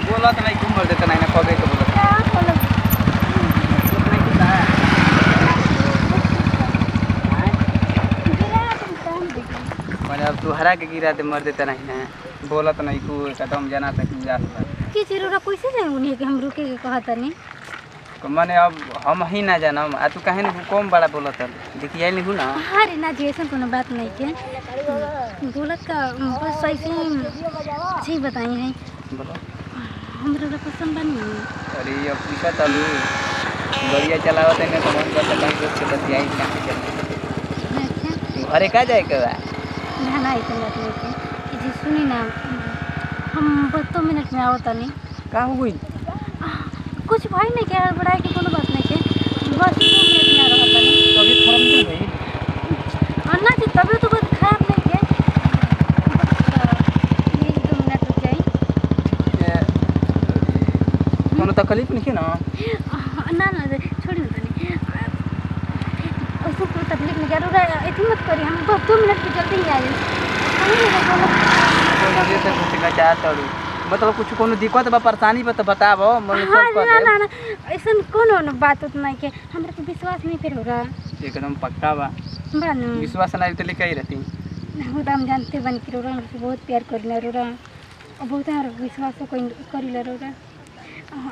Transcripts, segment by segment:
बोला तो नहीं घूम बोल देता नहीं ना कबे के बोला क्या बोला नहीं कुछ है गिरा तुम काम देखो मैंने अब तू हरा के गिरा दे मर देता नहीं ना बोला तो नहीं को कदम जाना तक जा सकता की जरूर पैसे जाए उन्हें कि हम रुके के कहता नहीं मैंने अब हम ही ना जानम आ तू काहे नहीं कम बड़ा बोला था देखिए नहीं हूँ ना अरे ना जी ऐसा कोनो बात नहीं के बोलत का बस ऐसे ही बताई है बोलो हमरा पसंद बनी अरे अब पूछा चलू बढ़िया चलावा तो मैं तो मन करता कहीं रोज से बतियाई कहाँ चल अच्छा घरे का जाए के बा ना ना ऐसा बात नहीं के जी सुनी ना हम 2 मिनट में आवता नहीं कहाँ हो गई कुछ भाई नहीं क्या बड़ाई की कोनो बात नहीं के बस 2 मिनट में आ रहा नहीं तो अभी खराब नहीं भाई अन्ना जी तबीयत तो बहुत खराब नहीं के 1-2 मिनट रुक जाई कोनो तकलीफ नहीं ना ना ना छोड़ी मत नहीं उसको कोई तकलीफ नहीं जरूर इतनी मत करी हम 2 मिनट में जल्दी ही आ जाए मतलब कुछ कोनो दिक्कत बा परेशानी बा तो बताबो मन हाँ सब ना ना कर ना ऐसा कोनो बात उतना नहीं के हमरा पे विश्वास नहीं फिर हो रहा एकदम पक्का बा बानू विश्वास नहीं तो लेके ही रहती वो तो हम जानते बन के रोरा हमसे बहुत प्यार करना रोरा और बहुत हमारा विश्वास कोई करी रोरा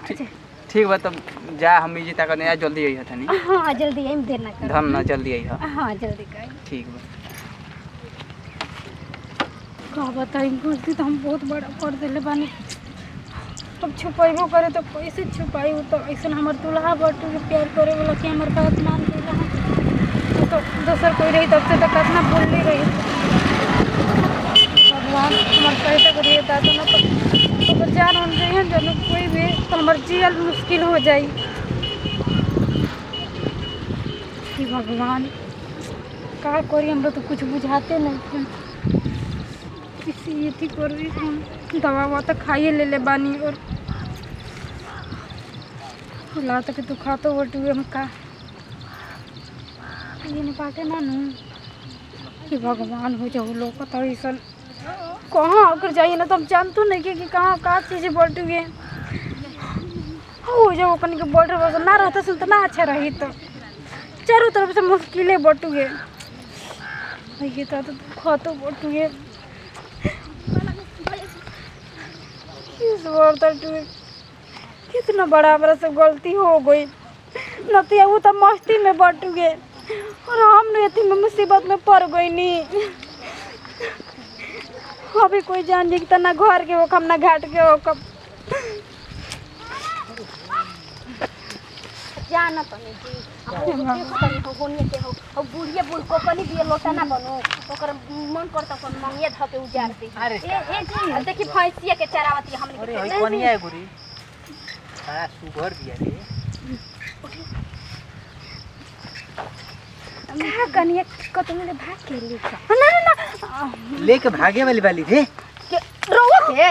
अच्छा ठीक बा तब जा हम इजी तक नहीं जल्दी आई हथनी हाँ जल्दी आई देर ना कर धम ना जल्दी आई हा हाँ जल्दी कर ठीक बा का बताई गलती तो हम बहुत बड़ा कर दिले बानी अब छुपाइबो करे तो कैसे छुपाई तो ऐसा हमार दुल्हा बटू के प्यार करे वाला कि हमार बात मान के रहा तो दोसर कोई रही तब से तो कितना बोलली रही भगवान हमार कैसे करिए दादा ना तो जान हम जाइए जब कोई भी तो हमार जियल मुश्किल हो जाई कि भगवान का करी हमरा तो कुछ बुझाते नहीं किसी ये थी कर रही हम दवा तो खाइए ले बानी और ला तक तू खा तो बटू हम का ये नहीं पाके ना नू कि भगवान हो जाओ लोग तो ऐसा कहाँ अगर जाइए ना तो हम जानते नहीं कि कहाँ का चीज़ें बटू गए हो जाओ अपन के बॉर्डर वगैरह ना रहता सुन तो ना अच्छा रही तो चारों तरफ से मुश्किलें बटू गए ये तो खा तो बटू गए इस बार तो कितना बड़ा हमारा से गलती हो गई न तो वो तो मस्ती में बट गए और हम इतनी में मुसीबत में पड़ गई नहीं अभी कोई जान जी ना घर के हो कम ना घाट के हो कब जाना तनी जी होनी के हो बुढ़िया बुढ़ को कनी दिए लोटा ना बनो ओकर मन करता कोन मंगिया ध के उजार दे ए जी देखी भैंसिया के चरावती हमने अरे होई कोनिया है गुरी बड़ा सुगर दिया रे कहाँ कनिया को तुमने भाग के लिए ना ना ना लेके भागे वाली रे रोवा के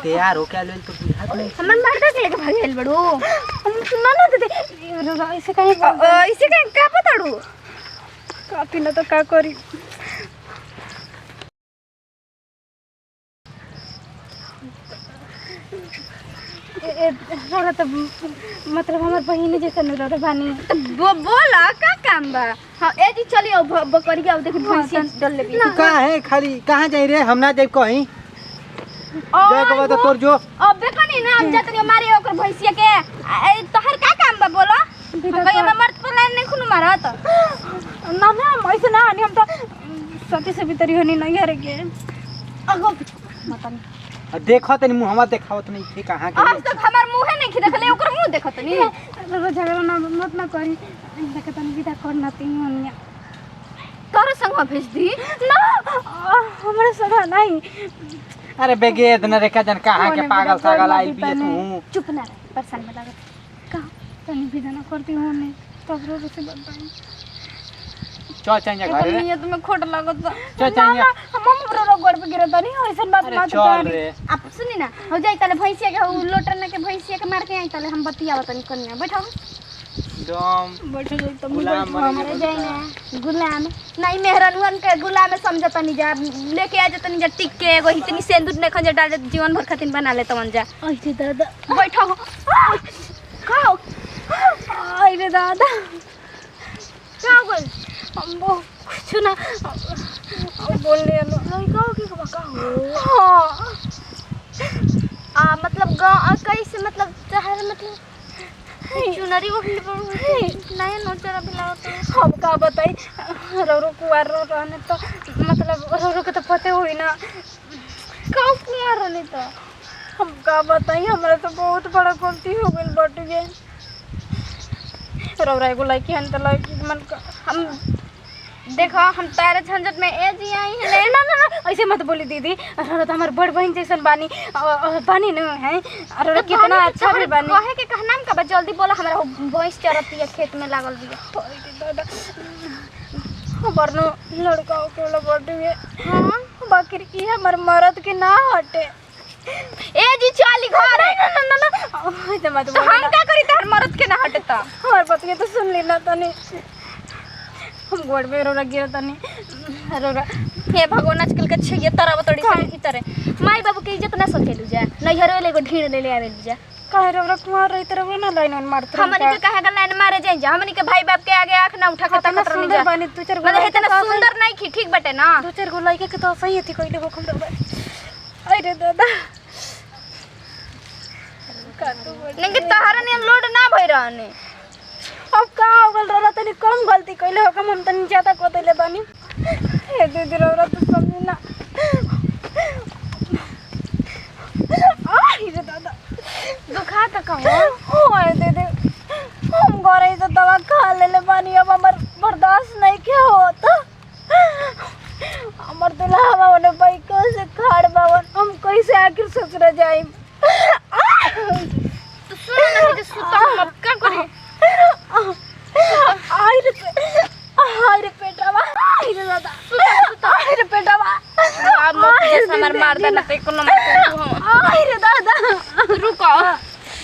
तैयार हो क्या ले तो बुझात नहीं हमन मर्दा के लेके भाग गेल बड़ू ना ना दे ऐसे कहीं का पताड़ू काफी ना तो का करी रोरा तो मतलब हमार बहिनी जैसा नहीं रोरा बानी बोला का काम बा हां ए जी चलिए बकरिया अब देखी भैंसिया डल ले भी कहां है खाली कहां जाई रे हम ना जाई कहीं जाए के बाद तोर जो अब देखनी ना हम जतनी मारे ओकर भैंसिया के तोहर का काम बा बोलो कहीं में मर्द प्लान नहीं खुन मारत ना ना ऐसे ना हम तो सती से भीतरी होनी नहीं है रे के अगो मतन देखत नहीं मुंह हवा देखावत नहीं थी कहां के आज तक हमार मुंह नहीं देखले ओकर मुंह देखत नहीं रोज झगड़ा ना मत ना करी देखत नहीं विदा करना तीन होनिया तोरे संग भेज दी ना हमारे सगा नहीं अरे बेगेद न रेखा जन कहां के पागल सागल आई भी तू चुप ना रह परेशान में लागत का तनी विदा ना करती होने तब रोज से बताई चल चल जा घर रे ये तुम्हें खोट लागत चल चल जा हम हमरो गोड़ पे गिरत नहीं ऐसन बात मत चल रे आप सुनी ना हो जाई तले भैंसिया के लोटन के भैंसिया के मार के आई तले हम बतिया तनी कनिया बैठो एकदम बैठो जाई तुम गुलाम बैठो बने हमारे के जाई ना गुलाम नहीं मेहरनुअन के गुलाम में समझता नहीं जा लेके आ जतनी जा टिक के एगो इतनी सिंदूर ने खंजा डाल जीवन भर खातिर बना ले तवन जा ऐसे दादा बैठो खाओ अरे दादा क्या बोल हम वो कुछ ना बोलने लो लड़का की का हो हाँ मतलब गांव कैसे मतलब शहर मतलब चुनरी वो नया नोचरा बिलाओ तो हम का बताई रोरो कुआर रो रहने तो मतलब रोरो के तो पते हुई ना का कुआर रहने तो हम का बताई हमारा तो बहुत बड़ा गलती हो गई बट गए रोरा एगो लड़की हन तो लड़की मन का हम देखो हम तारे झंझट में ए जी आई है ना ना ना ऐसे मत बोली दीदी रोरा तो हमार बड़ बहन जैसन बानी बानी न है और रोरा कितना अच्छा भी बानी कहे के कहनाम का बा जल्दी बोला हमरा भैंस चरती है खेत में लागल बिया अरे दादा हमार लड़का के वाला बट गए हां बाकी की हमार मर्द के ना हटे ए जी चाली घर है ना ना ना ऐसे मत तो बोली हम का करी तार मरद के ना हटे ता हमार बतिया तो सुन लेना तनी हम गोड़ में रोरा गिरा तनी रोरा हे भगवान आजकल के छिए तरह बतड़ी से की तरह माई बाबू के इज्जत ना सोचेलु जा नैहर वाले को ढीड़ ले आवेलु जा काहे रोरा कुमार रही तरह ना लाइन मारत हमनी के कहे लाइन मारे जाई जा हमनी के भाई बाप के आगे आंख ना उठा के कितना तकत रही सुंदर जा बानी तू चार मतलब इतना सुंदर नहीं की ठीक बटे ना दो चार गो लड़के के तो सही थी कइले हो खम अरे दादा का तू लेकिन तहरा ने लोड ना भई रहने अब का हो गल रोरा तनी कम गलती कइले हो हम तनी ज्यादा को देले बानी ए दीदी रोरा तो समझी ना अरे दादा दुखा त कहो ओए दीदी हम घरे से दवा खा लेले बानी अब हमर बर्दाश्त नहीं के होता हमर दुल्हा ओने भाई कैसे खाड़ बावन हम कैसे आखिर ससुर जाई तो सुन नहीं जे सुता हम का करे आई रे पेटवा आई रे दादा आई रे पेटवा आ मत जे हमर मार देना ते कोनो मत तू हम आई रे दादा रुको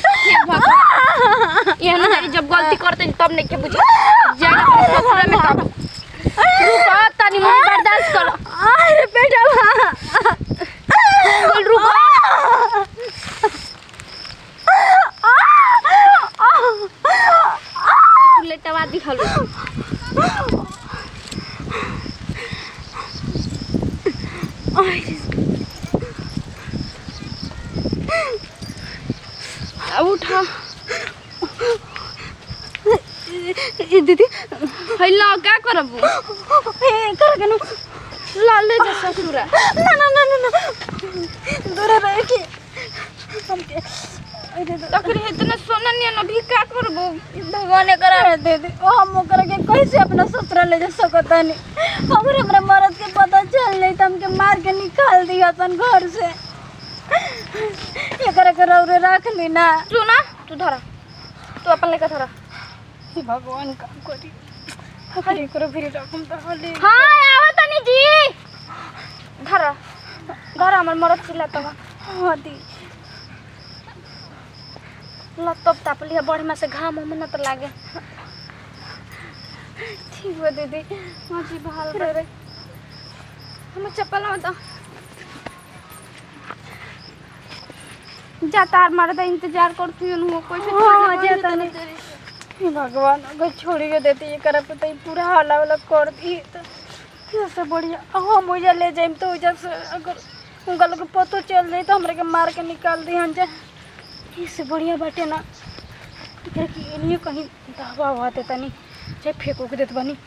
हे भगवान ये ना जब गलती करते तब नहीं के बुझे जाने ससुर में तब रुको तनी मन बर्दाश्त करो आई रे पेटवा रुको लेटवा दी हलो उठा दीदी हैला क्या करबू ए कर गनु लाले जे ससुरा ना ना ना ना दूर रह के हमके अरे तकरी इतना सोना नहीं न भी क्या करबू भगवान करा दीदी ओ हम ओकरा के कैसे अपना ससुराल ले जा सकतानी अगर हमरा मर्द के पता चल जाई त हमके मार के निकाल दिया सन घर से एकरा के रौरे रख ली ना तू ना तू धरा तू अपन लेके धरा हे भगवान काम करी हरी करो फिर रकम तो हले हां आवत तनी जी धरा धरा हमर मरद चिल्लाता हां दी लतब तापली है बढ़िया से घाम हम न त लागे ठीक है दीदी हां जी बहाल रे हम चप्पल में जा तार मार दे इंतजार करती हूं कोई से हाँ, जाता नहीं। हे भगवान अगर छोड़ी के देती ये कर पे तो पूरा हाला वाला कर दी तो कैसे बढ़िया हम मुझे ले जाइम तो उधर से अगर उनका लोग पतो चल जाए तो हमरे के मार के निकाल दी हम जा इससे बढ़िया बाटे ना कि इन्हीं कहीं दवा होते तनी चाहे फेंको के देत बनी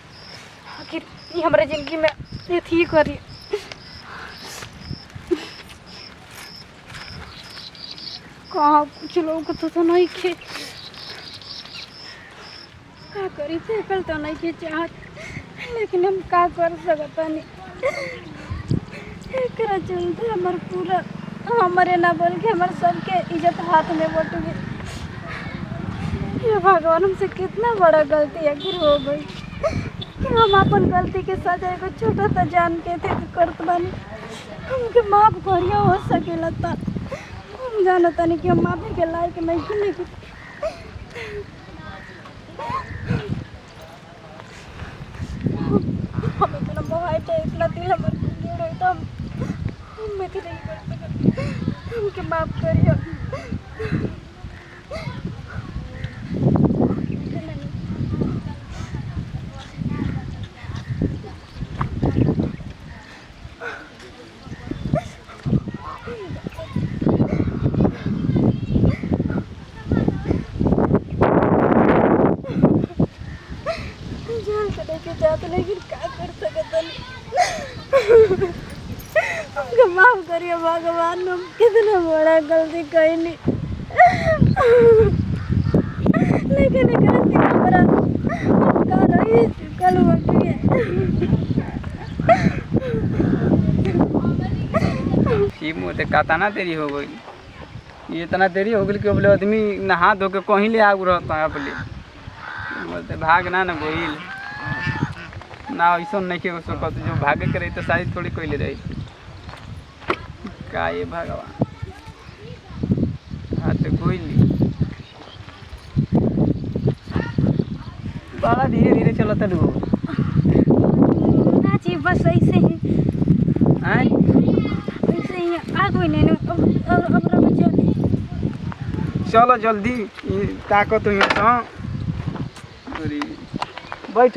आखिर ये हमारे जिंदगी में ये थी करी कहाँ कुछ लोग तो नहीं खे का करी फेंकल तो नहीं के चाहत लेकिन हम का कर सकता नहीं एकरा चलते हमार पूरा हमारे ना बोल के हमारे सबके इज्जत हाथ में बट गई ये भगवान हमसे कितना बड़ा गलती आखिर हो गई कि हम अपन गलती के सजा एगो छोटा सा जान के थे करत बानी हमके माफ करिया हो सकेला था हम जानता नहीं कि हम माफी के लायक नहीं कि हम इतना मोहाइट है, इतना दिल हमारे गिर रही तो हम मैं थी नहीं कर सकते, हमके माफ करियो। जान से लेके जाते लेकिन क्या कर सकते नहीं। हमको माफ करिए भगवान, हम कितना बड़ा गलती कही नहीं, लेकिन गलती हमारा कर रही कल बटी है। शिव ते कातना देरी हो गई, ये इतना देरी हो गई कि बोले आदमी नहा धो के कहीं ले आगू रहता है बोले बोलते भाग ना गोइल ना ऐसा नहीं के सकत, जो भागे के रही तो शायद थोड़ी कोई ले रही का ये भगवान। हाँ तो गोइली बड़ा धीरे धीरे चलता है ना जी, बस ऐसे ही ऐसे ही आ कोई नहीं अब चलो जल्दी ताकत हुई बैठ